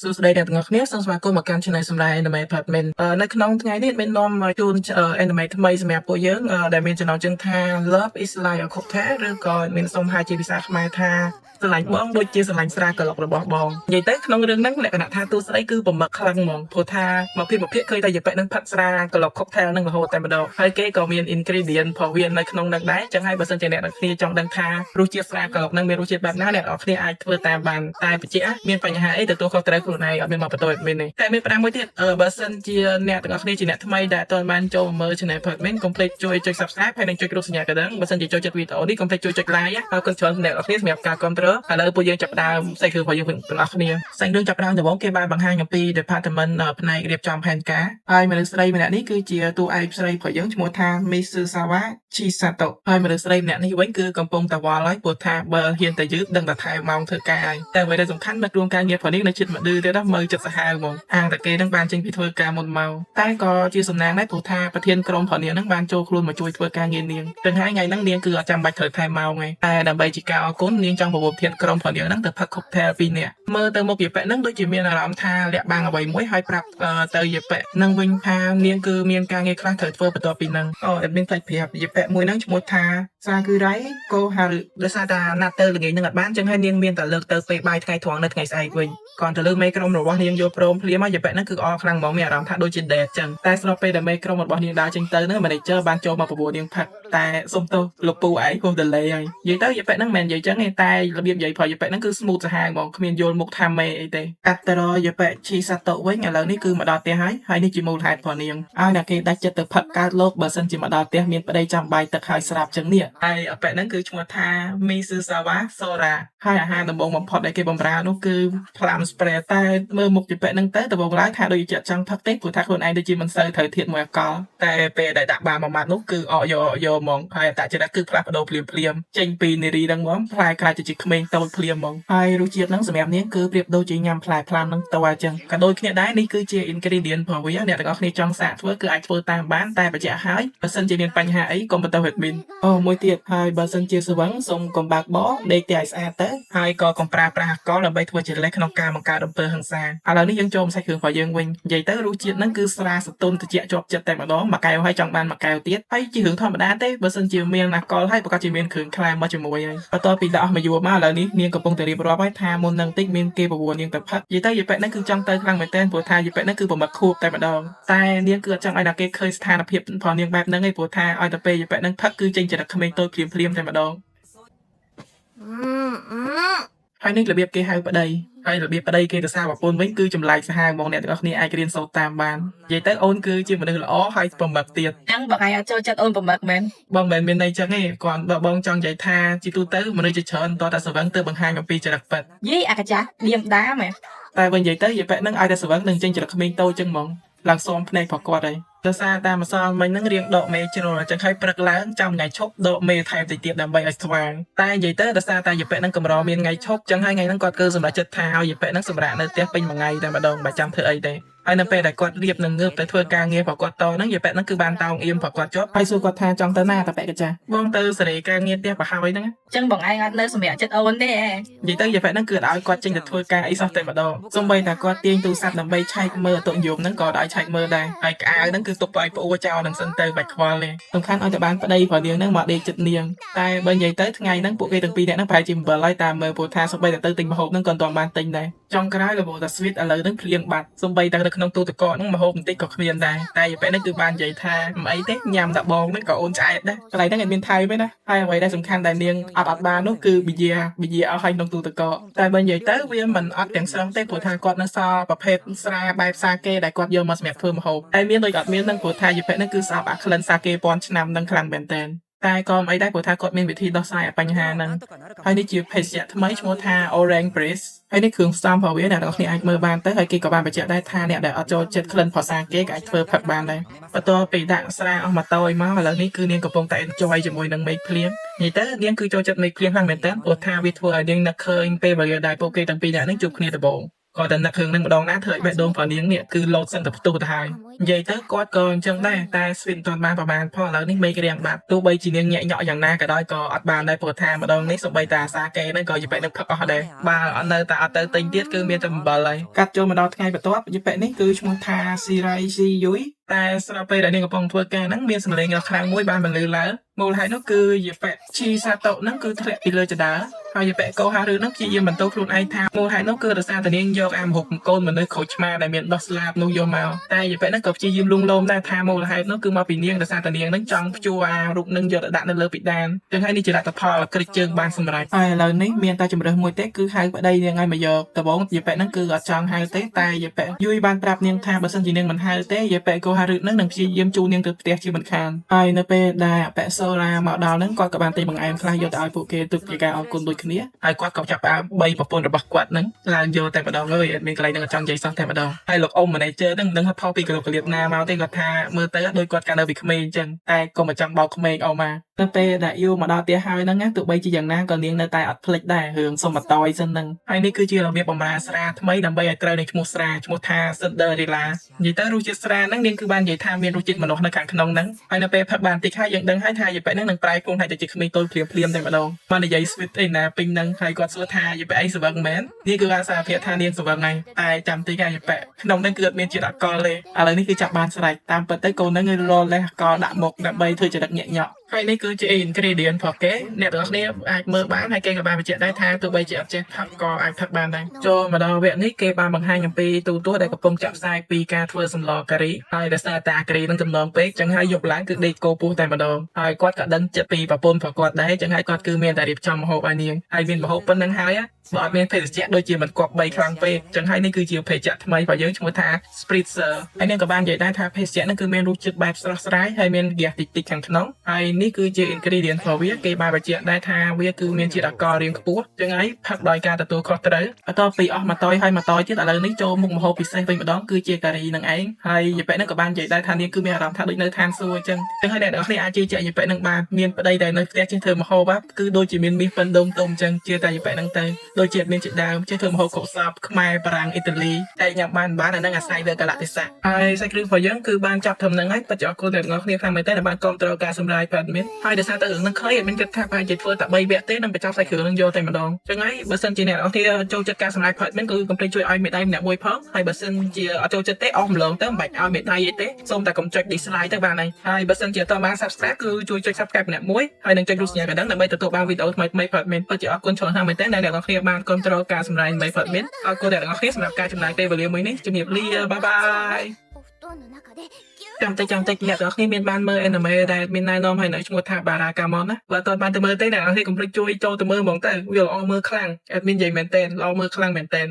សួស្តីអ្នកទាំងអស់គ្នាសូមស្វាគមន៍មកកាន់ Channel សម្រាប់ Anime Apartment នៅក្នុងថ្ងៃនេះមាននាំមកជូន Anime ថ្មីសម្រាប់ពួកយើងដែលមានចំណងជើងថា Love is like a cocktail ឬក៏មានសុំហៅជាភាសាខ្មែរថាស្រឡាញ់បងដូចជាស្រឡាញ់ស្រាក្លុករបស់បងនិយាយទៅក្នុងរឿងហ្នឹងលក្ខណៈថាតួស្ដីគឺប្រមឹកខ្លាំងហ្មងព្រោះថាមកភាគឃើញតែយប៉ែនឹងផាត់ស្រាក្លុក cocktail ហ្នឹងរហូតតែម្ដងហើយគេក៏មាន ingredient ផងវានៅក្នុងហ្នឹងដែរចឹងហើយបើសិនជាអ្នកទាំងគ្នាចង់ដឹងថារសជាតិស្រាក្លុកហ្នឹងមានរសជាតិបែបណាអ្នកទាំងគ្នាអាចធ្វើតាមបានតែបញ្ជាក់មានបញ្ហាអីទទួលខុសត្រូវខ្លួនឯងអត់មានមកបន្ទោសមានទេតែមាន5មួយទៀតបើសិនជាអ្នកទាំងអស់គ្នាជាអ្នកថ្មីដែលអត់ទាន់បានចូលមើល Channel Apartment កុំភ្លេចជួយចុច Subscribe ហើយនិងចុចរូបសញ្ញាកណ្ដឹងបើសិនជាចូលចិត្តវីដេអូនេះកុំភ្លេចជួយចុច Like ហើយគុណច្រើនអ្នកទាំងអស់គ្នាសម្រាប់ការគាំទ្រឥឡូវពួកយើងចាប់ដើមសាច់រឿងរបស់យើងទាំងអស់គ្នាសាច់រឿងចាប់ដើមដំបូងគេបានបង្ហាញអំពី Department ផ្នែករៀបចំផែនការហើយមនុស្សស្រីម្នាក់នេះគឺជាតួឯកស្រីរបស់យើងឈ្មោះថា Mizusawa Chisato ហើយមនុស្សស្រីម្នាក់នេះវិញគឺកំពុងតែវល់ហើយព្រោះថាបើហ៊ានតែយឺតដឹងតែថែម៉ោងធ្វើការហើយតែអ្វីដែលសំខាន់នៅក្នុងការងារផងនេះនៅចិត្តមកឌឺទៀតណាមើលចិត្តសាហាវហ្មងអាងតែគេនឹងបានចេញពីធ្វើការមុនមកតែក៏ជាសំណាងដែរព្រោះថាប្រធានក្រុមផងនាងនឹងបានចូលខ្លួនមកជួយធ្វើការងារនាងទាំងហើយថ្ងៃហ្នឹងនាងគឺអត់ចាំបាច់ត្រូវថែម៉ោងទេតែដើម្បីជាការអរគុណនាងចង់ប្រមូលប្រធានក្រុមផងនាងហ្នឹងទៅផឹក cocktail 2នាក់មើលទៅមុខយប៉ែហ្នឹងដូចជាមានអារម្មណ៍ថាលាក់បាំងអ្វីមួយហើយប្រាប់ទៅយប៉ែនឹងវិញថានាងគឺមានការងារខ្លះត្រូវធ្វើបន្ទាប់ពីហ្នឹងអត់មានផ្លេចប្រាប់យប៉ែមួយហ្នឹងឈ្មោះថាសាគឺរ៉ៃកូហារុដោយសារតែណាត់ទៅល្ងាចហ្នឹងអត់បានចឹងហើយនាងមានតែលើកទៅពេលបាយថ្ងៃត្រង់នៅថ្ងៃស្អែកវិញก่อนទៅលើមេក្រុមរបស់នាងយកព្រមភ្លាមមកយប៉ែហ្នឹងគឺអរខ្លាំងហ្មងមានអារម្មណ៍ថាដូចជា date ចឹងតែស្របពេលដែលមេក្រុមរបស់នាងដើរចេញទៅហ្នឹង manager បានចូលមកប្រពោនាងផឹកតែសុំទោសលោកពូឯងហួស delay ហើយនិយាយទៅយប៉ែហ្នឹងមិនមែននិយាយចឹងទេតែរបៀបនិយាយរបស់យប៉ែហ្នឹងគឺ smooth សាហាវហ្មងគ្មានយល់មុខថាមេអីទេកាត់ទៅរយប៉ែឈីសាតូវិញឥឡូវនេះគឺមកដល់ផ្ទះហើយនេះជាមូលហេតុរបស់នាងឲ្យតែគេដាច់ចិត្តទៅផឹកកើតលោកបើសិនជាមកដល់ផ្ទះមានប្តីចាំបាយទឹកហើយស្រាប់ចឹងនេះហើយអប៉ែហ្នឹងគឺឈ្មោះថា Mizusawa Sora ហើយអាហារដំបូងបំផុតដែលគេបំរើនោះគឺ Plum Spread តែមើលមុខយប៉ែហ្នឹងទៅដំបូងឡើយថាដូចជាចង់ផឹកទេព្រោះថាខ្លួនឯងដូចជាមិនសូវត្រូវធៀបមួយអកលតែពេលដែលដាក់បានមួយម៉ាត់នោះគឺអកយកហ្មងហើយអត្តចរិតគឺផ្លាស់ប្ដូរភ្លាមចេញពីនារីហ្នឹងហ្មងផ្លែខ្លាចជាក្មេងតូចភ្លាមហ្មងហើយរសជាតិហ្នឹងសម្រាប់នាងគឺប្រៀបដូចជាញ៉ាំផ្លែផ្លាមហ្នឹងតើអញ្ចឹងក៏ដូចគ្នាដែរនេះគឺជា ingredient របស់វាអ្នកទាំងអស់គ្នាចង់សាកធ្វើគឺអាចធ្វើតាមបានតែបញ្ជាក់ហើយបើសិនជាមានបញ្ហាអីកុំបន្ទោស admin មួយទៀតហើយបើសិនជាស្វឹងសូមកុំបើកបរដេកតែឲ្យស្អាតទៅហើយក៏កុំប្រើប្រាស់អាល់កុលដើម្បីធ្វើជាលេសក្នុងការបង្កើតអំពើហិង្សាឥឡូវនេះយើងចូលមកសាច់គ្រឿងរបស់យើងវិញនិយាយទៅរសជាតិហ្នឹងគឺស្រាសទន់ត្រជាក់ជាប់ចិត្តតែម្ដងមួយកែវហើយចង់បានមួយកែវទៀតហើយជារឿងធម្មតាទេបើសិនជាមានអាល់កុលហើយប្រកាសជាមានគ្រឿងខ្លែមកជាមួយហើយបន្ទាប់ពីដាក់អស់មួយយួរមកឥឡូវនេះនាងកំពុងតែរៀបរាប់ហើយថាមុននឹងតិចមានគេប្រវល់នាងទៅផឹកនិយាយទៅយប៉ែហ្នឹងគឺចង់ទៅខ្លាំងមែនទែនព្រោះថាយប៉ែហ្នឹងគឺប្រមឹកខួបតែម្ដងតែនាងគឺអត់ចង់ឲ្យតែគេឃើញស្ថានភាពផងនាងបែបហ្នឹងឯងព្រោះថាឲ្យតែពេលយប៉ែហ្នឹងផឹកគឺចេញចរិតក្មេងតូចភ្លាមតែម្ដងហើយនេះរបៀបគេហៅប្តីហើយរបៀបប្តីគេទៅសារប្រពន្ធវិញគឺចម្លែកសាហាវហ្មងអ្នកទាំងអស់គ្នាអាចរៀនសូត្រតាមបាននិយាយទៅអូនគឺជាមនុស្សល្អហើយប្រមឹកទៀតចឹងបងឯងអត់ចូលចិត្តអូនប្រមឹកមែនបងមិនមានន័យចឹងទេគាត់បងចង់និយាយថាជាទូទៅមនុស្សជាច្រើនតតែស្វឹងទៅបង្ហាញអំពីចរិតពិតយីអាកាចាស់ឌៀមដាមែនតែវិញនិយាយទៅយប៉ែហ្នឹងឲ្យតែស្វឹងនឹងចេញចរិតក្មេងតូចចឹងហ្មងឡើងស៊ាំភ្នែកប្រកបហើយដោយសារតែម្សិលមិញហ្នឹងរៀងដកមេជ្រុលអញ្ចឹងហើយព្រឹកឡើងចាំថ្ងៃឈប់ដកមេថែមតិចទៀតដើម្បីឲ្យស្វាងតែនិយាយទៅដោយសារតែយប៉ែហ្នឹងកម្រមានថ្ងៃឈប់អញ្ចឹងហើយថ្ងៃហ្នឹងគាត់គឺសម្រេចចិត្តថាឲ្យយប៉ែហ្នឹងសម្រាកនៅផ្ទះពេញមួយថ្ងៃតែម្ដងបើចាំធ្វើអីទេហើយនៅពេលដែលគាត់រៀបនឹងងើបទៅធ្វើការងាររបស់គាត់តហ្នឹងយប៉ែហ្នឹងគឺបានតោងអៀមរបស់គាត់ជាប់ហើយសួរគាត់ថាចង់ទៅណាតាប៉ែកាចាបងទៅសេរីការងារផ្ទះប្រហើយហ្នឹងអញ្ចឹងបងឯងអត់នៅសម្រាប់ចិត្តអូនទេនិយាយទៅយប៉ែហ្នឹងគឺឲ្យគាត់ចេញទៅធ្វើការអីសោះតែម្ដងសូម្បីតែគាត់ទាញទូរស័ព្ទដើម្បីឆែកមើលតុយមហ្នឹងក៏ឲ្យឆែកមើលដែរហើយក្អៅហ្នឹងគឺទុកឲ្យប្អូរចោលនឹងសិនទៅបាច់ខ្វល់ទេសំខាន់ឲ្យតែបានប្តីរបស់នាងហ្នឹងមកដេកចិត្តនាងតែបើនិយាយទៅថ្ងៃហ្នឹងពួកគេទាំងពីរនាក់ហ្នឹងប្រហែលជាអំបិលហើយតាមមើលព្រោះថាសូម្បីតែទៅទិញម្ហូបហ្នឹងក៏មិនទាន់បានទិញដែរចុងក្រោយរហូតតែស្វីតឥឡូវហ្នឹងភ្លៀងបាត់សូម្បីតែនៅក្នុងទូទឹកកកហ្នឹងម្ហូបបន្តិចក៏គ្មានដែរតែយប៉ែហ្នឹងគឺបាននិយាយថាមិនអីទេញ៉ាំតែបងហ្នឹងក៏អូនឆ្អែតដែរកន្លែងហ្នឹងអត់មានថៃទេណាហើយអ្វីដែលសំខាន់ដែលនាងអត់បាននោះគឺប៊ីយ៉ាអស់ហើយក្នុងទូទឹកកកតែបើនិយាយទៅវាមិនអត់ទាំងស្រុងទេព្រោះថាគាត់នៅសល់ប្រភេទស្រាបែបសាកេដែលគាត់យកមកសម្រាប់ធ្វើម្ហូបតែមានដូចអត់មានហ្នឹងព្រោះថាយប៉ែហ្នឹងគឺស្អប់អាក្លិនសាកេពាន់ឆ្នាំហ្នឹងខ្លាំងមែនតើតែក៏មិនអីដែរព្រោះថាគាត់មានវិធីដោះស្រាយបញ្ហាហ្នឹងហើយនេះជាភេសជ្ជៈថ្មីឈ្មោះថា Orange Breeze ហើយនេះគ្រឿងផ្សំរបស់វាអ្នកនរគ្នាអាចមើលបានទៅហើយគេក៏បានបញ្ជាក់ដែរថាអ្នកដែលអត់ចូលចិត្តក្លិនភាសាគេក៏អាចធ្វើផឹកបានដែរបន្ទាប់ពីដាក់ស្រាអស់ម៉ូតូឲ្យមកឥឡូវនេះគឺនាងកំពុងតែ enjoy ជាមួយនឹងមេឃភ្លៀងនិយាយទៅនាងគឺចូលចិត្តមេឃភ្លៀងខ្លាំងមែនតើព្រោះថាវាធ្វើឲ្យនាងនឹកឃើញពេលវេលាដែលពួកគេទាំងពីរនាក់ហ្នឹងជួបគ្នាដំបូង គាត់តែនឹករឿងនឹងម្ដងណាធ្វើឲ្យបេះដូងផងនាងនេះគឺលោតសិនតែផ្ទុះទៅហើយនិយាយទៅគាត់ក៏អញ្ចឹងដែរតែស្វីនមិនទាន់បានប្រហែលផងឥឡូវនេះមេឃរាំងបាត់ទោះបីជានាងញាក់ញក់យ៉ាងណាក៏ដោយក៏អត់បានដែរព្រោះថាម្ដងនេះសូម្បីតែអាសាគេហ្នឹងក៏យពេនឹងផឹកអស់ដែរបើអត់នៅតែអត់ទៅទិញទៀតគឺមានតែអំបិលហើយកាត់ចូលមកដល់ថ្ងៃបន្ទាប់យពេនេះគឺឈ្មោះថាស៊ីរ៉ៃស៊ីយុយតែស្រាប់ពេលដែលនាងកំពុងធ្វើការហ្នឹងមានសម្លេងដ៏ខ្លាំងមួយបានបន្លឺឡើងមូលហេតុនោះគឺយពេឈីសាតូហ្នឹងគឺធ្លាក់ពីលើចដាហើយយពេកោហារឿងហ្នឹងព្យាយាមបន្តខ្លួនឯងថាមូលហេតុនោះគឺដោយសារតែនាងយកអាមហុកកូនមនុស្សក្រូចឆ្មាដែលមានដោះស្លាបនោះយកមកតែយពេហ្នឹងក៏ព្យាយាមលួងលោមដែរថាមូលហេតុនោះគឺមកពីនាងដោយសារតែនាងហ្នឹងចង់ព្យួរអារូបនឹងយកទៅដាក់នៅលើពិដានចឹងហើយនេះជាលទ្ធផលក្រិចជើងបានសម្រេចហើយឥឡូវនេះមានតែជំរើសមួយទេគឺហៅប្តីនាងឲ្យមកយកដំបូងយពេហ្នឹងគឺអត់ចង់ហៅទេតែយពេយុយបានប្រាប់នាងថាបើសិនជានាងមិនហៅទេយពេកោហារឿងហ្នឹងនឹងព្យាយាមជួនាងទៅផ្ទះជាមិនខានហើយនៅពេលដែលអបិសូឡាមកដល់ហ្នឹងគាត់ក៏បានទិញបង្អែមខ្លះយកទៅឲ្យពួកគេទុកជាការអរគុណដូចគ្នាហើយគាត់ក៏ចាប់ផ្ដើមបីប្រពន្ធរបស់គាត់ហ្នឹងឡើងយកតែម្ដងហើយអត់មានកន្លែងហ្នឹងចង់និយាយសោះតែម្ដងហើយលោកអ៊ំ manager ហ្នឹងមិនដឹងថាផលពីកលៀបណាមកទេគាត់ថាមើលទៅដូចគាត់កាលនៅពីក្មេងអញ្ចឹងតែក៏មិនចង់បោកក្មេងអស់មកនៅពេលដែលយូមកដល់ផ្ទះហើយហ្នឹងទោះបីជាយ៉ាងណាក៏នាងនៅតែអត់ភ្លេចដែររឿងសុំបតយសិនហ្នឹងហើយនេះគឺជារបៀបបំរើស្រាថ្មីដើម្បីឲ្យត្រូវនឹងឈ្មោះស្រាឈ្មោះថា Cinderella និយាយទៅរសជាតិស្រាហ្នឹងនាងគឺបាននិយាយថាមានរសជាតិមនុស្សនៅខាងក្នុងហ្នឹងហើយនៅពេលផឹកបានតិចហើយយើងដឹងហើយថាយពេហ្នឹងនឹងប្រែខ្លួនឲ្យទៅជាក្មេងតូចភ្លាមតែម្ដងបាននិយាយ sweet អីណាពេញហ្នឹងហើយគាត់សួរថាយពេអីស្វឹងមែននេះគឺអាសារភាពថានាងស្វឹងហើយតែចាំតិចហើយយពេក្នុងហ្នឹងគឺអត់មានជាតិអាល់កុលទេឥឡូវនេះគឺចាប់បានស្រេចតាមពិតទៅកូនហ្នឹងគឺរលេះអាល់កុលដាក់មុខដើម្បីធ្វើចរិតញាក់ញក់ហើយនេះគឺជា ingredient របស់គេអ្នកទាំងអស់គ្នាអាចមើលបានហើយគេក៏បានបញ្ជាក់ដែរថាទោះបីជាអត់ចេះផឹកក៏អាចផឹកបានដែរចូលមកដល់វគ្គនេះគេបានបង្ហាញអំពីទូទស្សន៍ដែលកំពុងចាក់ផ្សាយពីការធ្វើសម្លការីហើយដោយសារតែអាការីនឹងចំណងពេកចឹងហើយយកឡើងគឺដេកគោពោះតែម្ដងហើយគាត់ក៏ដឹងចិត្តពីប្រពន្ធរបស់គាត់ដែរចឹងហើយគាត់គឺមានតែរៀបចំម្ហូបឲ្យនាងហើយមានម្ហូបប៉ុណ្្នឹងហើយបើអត់មានភេសជ្ជៈដូចជាមិនគប់3ខ្លាំងពេកចឹងហើយនេះគឺជាភេសជ្ជៈថ្មីរបស់យើងឈ្មោះថា Spritzer ហើយនាងក៏បាននិយាយដែរថាភេសជ្ជៈហ្នឹងគឺមានរសជាតិបែបស្រស់ស្រាយហើយមានហ្គាសតិចៗខាងក្នុងហើយនេះគឺជា ingredient របស់វាគេបានបញ្ជាក់ដែរថាវាគឺមានជាតិអាល់កុលរាងខ្ពស់ចឹងហើយផឹកដោយការទទួលខុសត្រូវបន្ទាប់ពីអស់ម៉ាតយហើយម៉ាតយទៀតឥឡូវនេះចូលមុខម្ហូបពិសេសវិញម្ដងគឺជាការីនឹងឯងហើយយពេហ្នឹងក៏បាននិយាយដែរថានាងគឺមានអារម្មណ៍ថាដូចនៅឋានសួគ៌ចឹងហើយអ្នកនរគ្នាអាចជឿជាក់យពេហ្នឹងបានមានប្តីដែលនៅផ្ទះចេះធ្វើម្ហូបគឺដូចជាមានមាសប៉ិនដុំទុំចឹងជឿតែយពេហ្នឹងទៅដូចជាមានជាដើមចេះធ្វើម្ហូបកុសបខ្មែរបារាំងអ៊ីតាលីតែញ៉ាំបានអាហ្នឹងអាស្រ័យលើកលៈទេសៈហើយសាច់គ្រឿងរបស់យើងគឺបានចាប់ធ្វើហ្នឹងហើយពិតជាអរគុណអ្នកនរគ្នាខ្លាំងមែនទែនដែលបានគ្រប់គ្រងការសម្រាយប៉ាត់មានហើយដោយសារតែរឿងហ្នឹងខ្លីអត់មានគិតថាប្រហែលជាធ្វើតែ3វគ្គទេនឹងបញ្ចប់សាច់គ្រឿងហ្នឹងយកតែម្ដងចឹងហើយបើសិនជាអ្នកនរគ្នាចូលចិត្តការសម្រាយប៉ាត់មានគឺកុំភ្លេចជួយឲ្យមេដៃម្នាក់មួយផងហើយបើសិនជាអត់ចូលចិត្តទេអស់ម្លងទៅមិនបាច់ឲ្យមេដៃអីទេសូមតែកុំចុច dislike ទៅបានហើយបើសិនជាអត់បាន subscribe គឺជួយចុច subscribe ម្នាក់មួយហើយនឹងចុចរូបសញ្ញាកណ្ដឹងដើម្បីទទួលបានវីដេអូថ្មីៗប៉ាត់មានពិតជាអរគុណច្រើនណាស់មែនទែនដែលអ្នកនរគ្នាបានគ្រប់គ្រងការសម្រាយនៃប៉ាត់មានអរគុណអ្នកនរគ្នាសម្រាប់ការចំណាយពេលវេលាមួយនេះជំរាបលាបាយបាយចាំតិចអ្នកនរគ្នាមានបានមើល anime ដែលមានណែនាំឲ្យនៅឈ្មោះថា Barakamon ណាបើអត់បានទៅមើលទេអ្នកនរគ្នាកុំភ្លេចជួយចូលទៅមើលហ្មងទៅវាល្អមើលខ្លាំង admin និយាយមែនទែនល្អមើលខ្លាំងមែនទែន